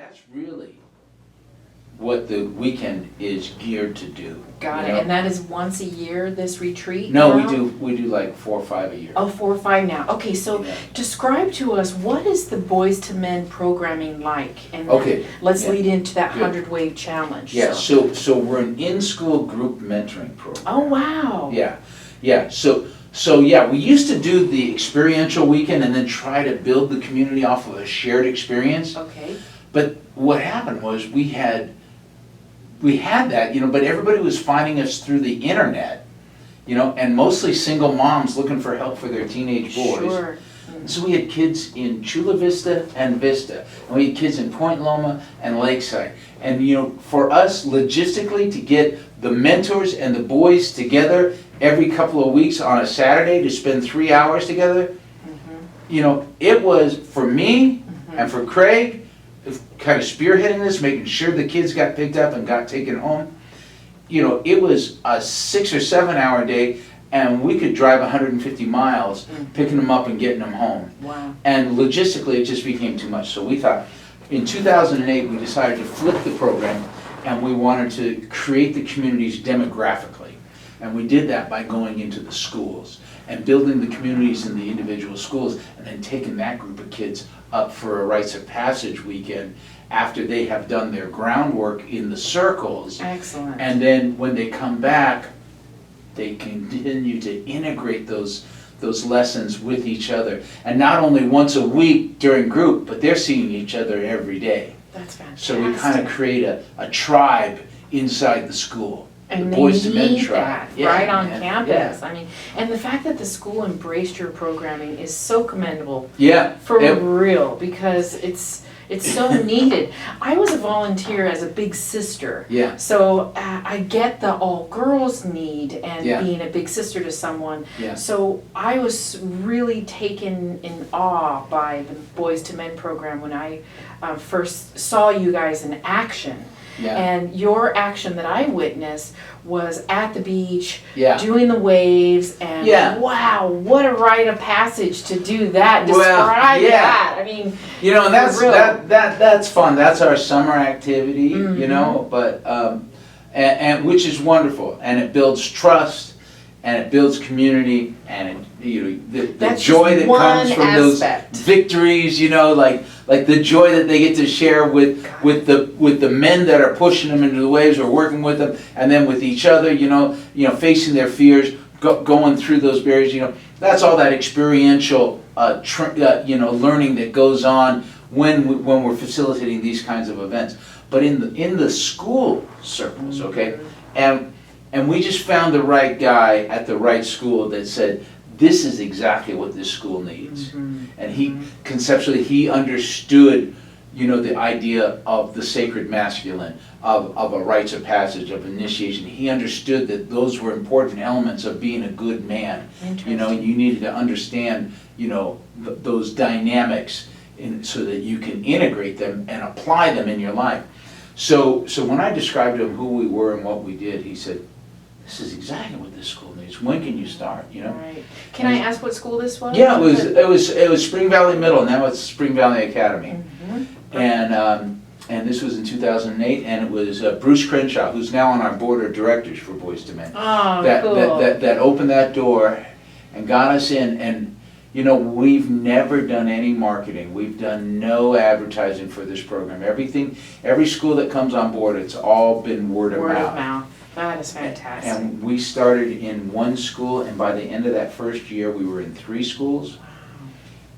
that's really what the weekend is geared to do. Got you it. know? And that is once a year, this retreat? No, now? we do like 4 or 5 a year. Oh, 4 or 5 now. Okay, so Yeah. describe to us, what is the Boys to Men programming like? And then Okay, let's yeah. lead into that Good. 100 Wave Challenge. Yeah, so we're an in-school group mentoring program. Oh, wow. Yeah. So yeah, we used to do the experiential weekend and then try to build the community off of a shared experience. Okay. But what happened was we had that, but everybody was finding us through the internet, and mostly single moms looking for help for their teenage boys. Sure. So we had kids in Chula Vista and Vista, and we had kids in Point Loma and Lakeside. And for us, logistically, to get the mentors and the boys together every couple of weeks on a Saturday to spend 3 hours together, it was, for me and for Craig, kind of spearheading this, making sure the kids got picked up and got taken home. It was a 6 or 7 hour day, and we could drive 150 miles picking them up and getting them home. Wow. And logistically, it just became too much. So we thought, in 2008, we decided to flip the program, and we wanted to create the communities demographically. And we did that by going into the schools and building the communities in the individual schools, and then taking that group of kids up for a rites of passage weekend after they have done their groundwork in the circles. Excellent. And then when they come back, they continue to integrate those lessons with each other. And not only once a week during group, but they're seeing each other every day. That's fantastic. So we kind of create a tribe inside the school. And the they Boys to Men need tribe. that Yeah, right on man. campus. Yeah. I mean, and the fact that the school embraced your programming is so commendable. Yeah. For It- real, because it's so needed. I was a volunteer as a big sister. Yeah. So I get the all girls need and Yeah. being a big sister to someone. Yeah. So I was really taken in awe by the Boys to Men program when I first saw you guys in action. Yeah. And your action that I witnessed was at the beach, Yeah. doing the waves, and Yeah. wow, what a rite of passage to do that. Well, Describe yeah. that. I mean, And that's real. that's fun. That's our summer activity, but and which is wonderful, and it builds trust, and it builds community, and the That's joy just that one comes from aspect. those victories, like the joy that they get to share with the men that are pushing them into the waves or working with them, and then with each other, facing their fears, going through those barriers, that's all that experiential learning that goes on when we're facilitating these kinds of events. But in the school circles, okay, and we just found the right guy at the right school that said, this is exactly what this school needs. And he conceptually, he understood, the idea of the sacred masculine, of a rites of passage, of initiation. He understood that those were important elements of being a good man. And you needed to understand, those dynamics so that you can integrate them and apply them in your life. So when I described to him who we were and what we did, he said, this is exactly what this school needs. When can you start? Right. Can I ask what school this was? Yeah, it was Spring Valley Middle. Now it's Spring Valley Academy, and this was in 2008. And it was Bruce Crenshaw, who's now on our board of directors for Boys to Men, Oh, that cool. that opened that door and got us in. And we've never done any marketing. We've done no advertising for this program. Every school that comes on board, it's all been word of mouth. That is fantastic. And we started in one school, and by the end of that first year, we were in 3 schools.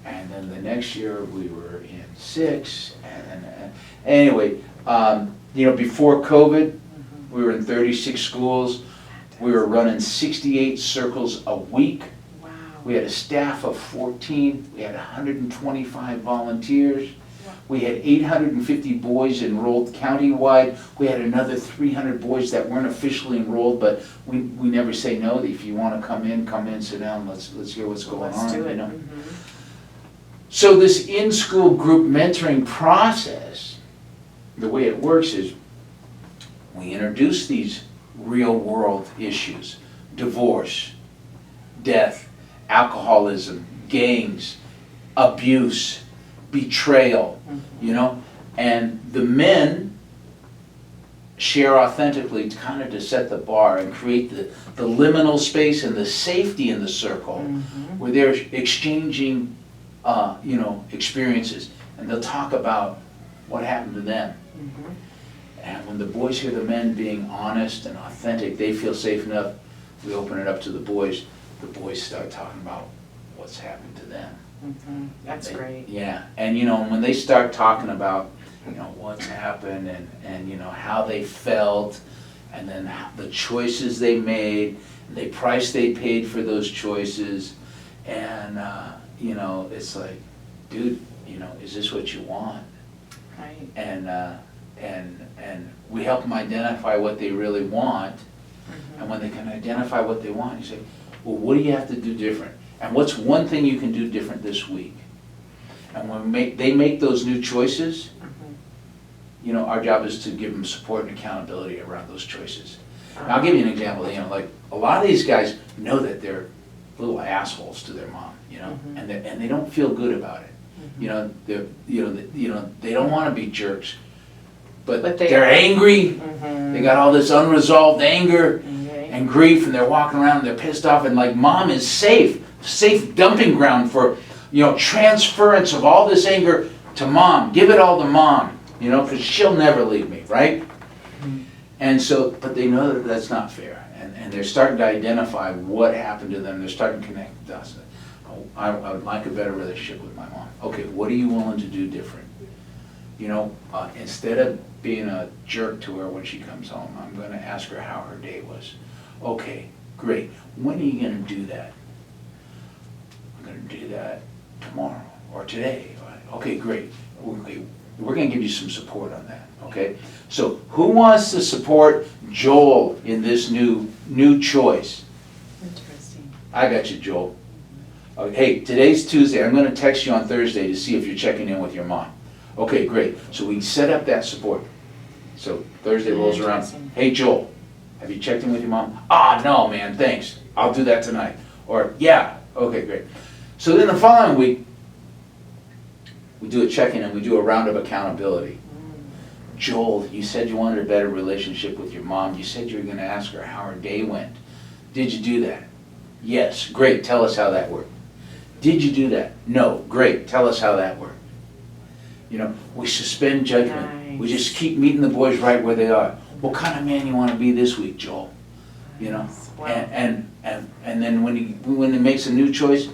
And then the next year, we were in 6. And anyway, before COVID, we were in 36 schools. We were running 68 circles a week. Wow. We had a staff of 14. We had 125 volunteers. We had 850 boys enrolled countywide. We had another 300 boys that weren't officially enrolled, but we never say no. If you want to come in, sit down. Let's hear what's going on. Let's do it. So this in-school group mentoring process, the way it works is we introduce these real-world issues: divorce, death, alcoholism, gangs, abuse, betrayal, And the men share authentically to kind of to set the bar and create the liminal space and the safety in the circle where they're exchanging, experiences. And they'll talk about what happened to them. And when the boys hear the men being honest and authentic, they feel safe enough. We open it up to the boys start talking about what's happened to them. That's great. Yeah, and when they start talking about what's happened and how they felt, and then the choices they made, the price they paid for those choices, and it's like, dude, is this what you want? Right. And we help them identify what they really want. And when they can identify what they want, you say, well, what do you have to do different? And what's one thing you can do different this week? And when they make those new choices, our job is to give them support and accountability around those choices. And I'll give you an example. Like a lot of these guys know that they're little assholes to their mom, and they don't feel good about it. They don't want to be jerks, but they're angry. They got all this unresolved anger and grief, and they're walking around and they're pissed off, and like mom is safe dumping ground for transference of all this anger to mom. Give it all to mom, because she'll never leave me, right? And so, but they know that that's not fair, and they're starting to identify what happened to them. They're starting to connect the dots. Oh, I would like a better relationship with my mom. Okay, what are you willing to do different? Instead of being a jerk to her when she comes home, I'm going to ask her how her day was. Okay, great. When are you going to do that? I'm going to do that tomorrow or today. Okay, great. Okay, we're going to give you some support on that. Okay, so who wants to support Joel in this new choice? Interesting. I got you, Joel. Okay, hey, today's Tuesday. I'm going to text you on Thursday to see if you're checking in with your mom. Okay, great. So we set up that support. So Thursday rolls around. Hey, Joel, have you checked in with your mom? No, man, thanks. I'll do that tonight. Or, yeah, okay, great. So then the following week, we do a check-in and we do a round of accountability. Joel, you said you wanted a better relationship with your mom. You said you were going to ask her how her day went. Did you do that? Yes, great. Tell us how that worked. Did you do that? No, great. Tell us how that worked. We suspend judgment. Nice. We just keep meeting the boys right where they are. What kind of man you want to be this week, Joel? Wow. And then when he makes a new choice,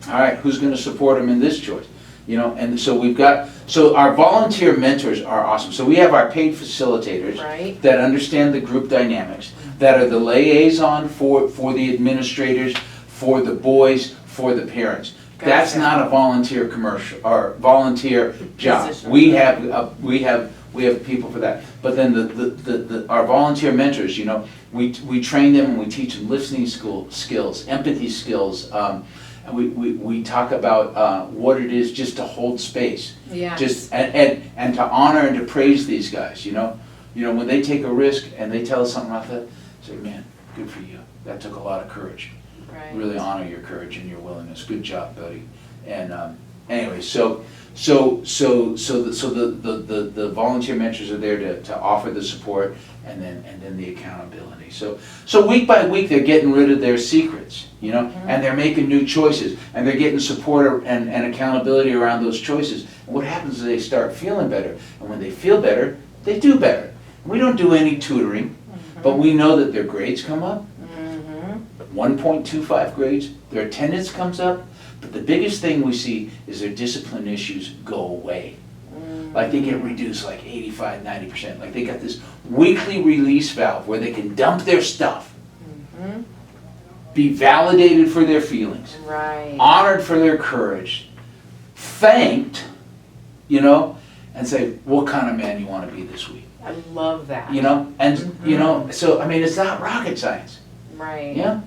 all right, who's going to support him in this choice? And so our volunteer mentors are awesome. So we have our paid facilitators that understand the group dynamics, that are the liaison for the administrators, for the boys, for the parents. Gotcha. That's not a volunteer commercial or volunteer job. Position. We have people for that. But then our volunteer mentors, we train them and we teach them listening skills, empathy skills. And we talk about what it is just to hold space. Yeah. Just and to honor and to praise these guys. When they take a risk and they tell us something like that, say, man, good for you. That took a lot of courage. Right. Really honor your courage and your willingness. Good job, buddy. And anyway, so the volunteer mentors are there to offer the support and then the accountability. So week by week they're getting rid of their secrets, and they're making new choices, and they're getting support and accountability around those choices. And what happens is they start feeling better, and when they feel better, they do better. We don't do any tutoring, but we know that their grades come up. 1.25 grades, their attendance comes up, but the biggest thing we see is their discipline issues go away. Like they get reduced like 85, 90%. Like they got this weekly release valve where they can dump their stuff, be validated for their feelings, honored for their courage, thanked, and say, what kind of man you want to be this week? I love that. So I mean, it's not rocket science. Right. Yeah.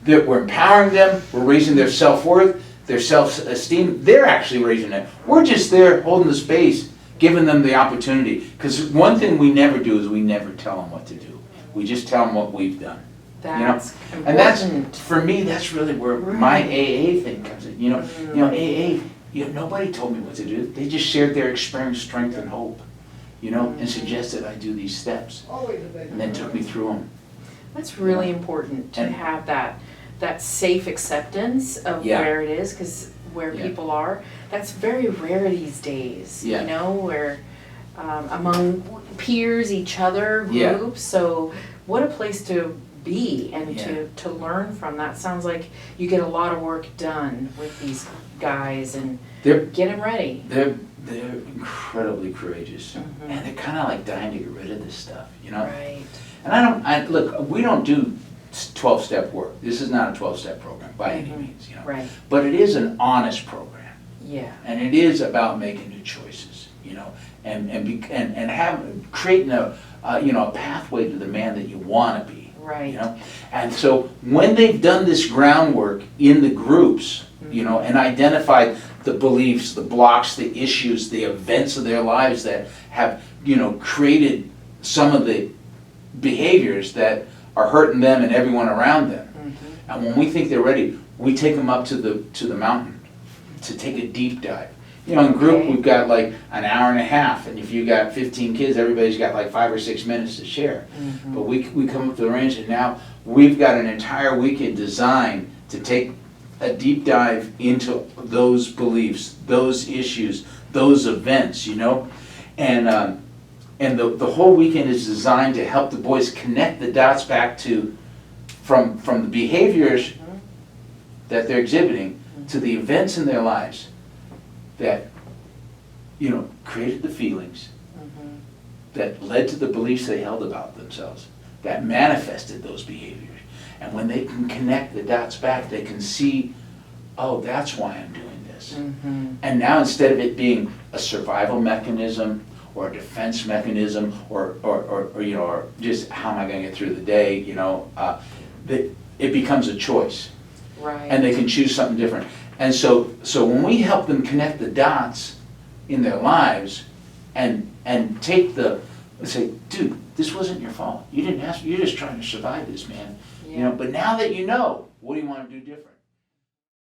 We're empowering them, we're raising their self-worth, their self-esteem. They're actually raising it. We're just there holding the space, giving them the opportunity. Because one thing we never do is we never tell them what to do. We just tell them what we've done. That's important. And that's, for me, that's really where my AA thing comes in. AA, nobody told me what to do. They just shared their experience, strength, and hope, and suggested I do these steps, and then took me through them. That's really important to have that safe acceptance of where it is, because where people are, that's very rare these days, where among peers, each other, groups, so what a place to be and to learn from. That sounds like you get a lot of work done with these guys and get them ready. They're incredibly courageous, and they're kind of like dying to get rid of this stuff, Right. And look, we don't do 12-step work. This is not a 12-step program by any means, Right. But it is an honest program. Yeah. And it is about making new choices, and creating a pathway to the man that you want to be. Right. And so when they've done this groundwork in the groups, and identified the beliefs, the blocks, the issues, the events of their lives that have, created some of the behaviors that are hurting them and everyone around them. And when we think they're ready, we take them up to the mountain to take a deep dive. In group, we've got like an hour and a half, and if you got 15 kids, everybody's got like 5 or 6 minutes to share. But we come up to the range, and now we've got an entire weekend designed to take a deep dive into those beliefs, those issues, those events, and the whole weekend is designed to help the boys connect the dots back to from the behaviors that they're exhibiting to the events in their lives that created the feelings that led to the beliefs they held about themselves, that manifested those behaviors. And when they can connect the dots back, they can see, oh, that's why I'm doing this. And now instead of it being a survival mechanism or a defense mechanism or just how am I going to get through the day, it becomes a choice. Right. And they can choose something different. And so when we help them connect the dots in their lives and take say, dude, this wasn't your fault. You didn't ask, you're just trying to survive this, man. But now that what do you want to do different?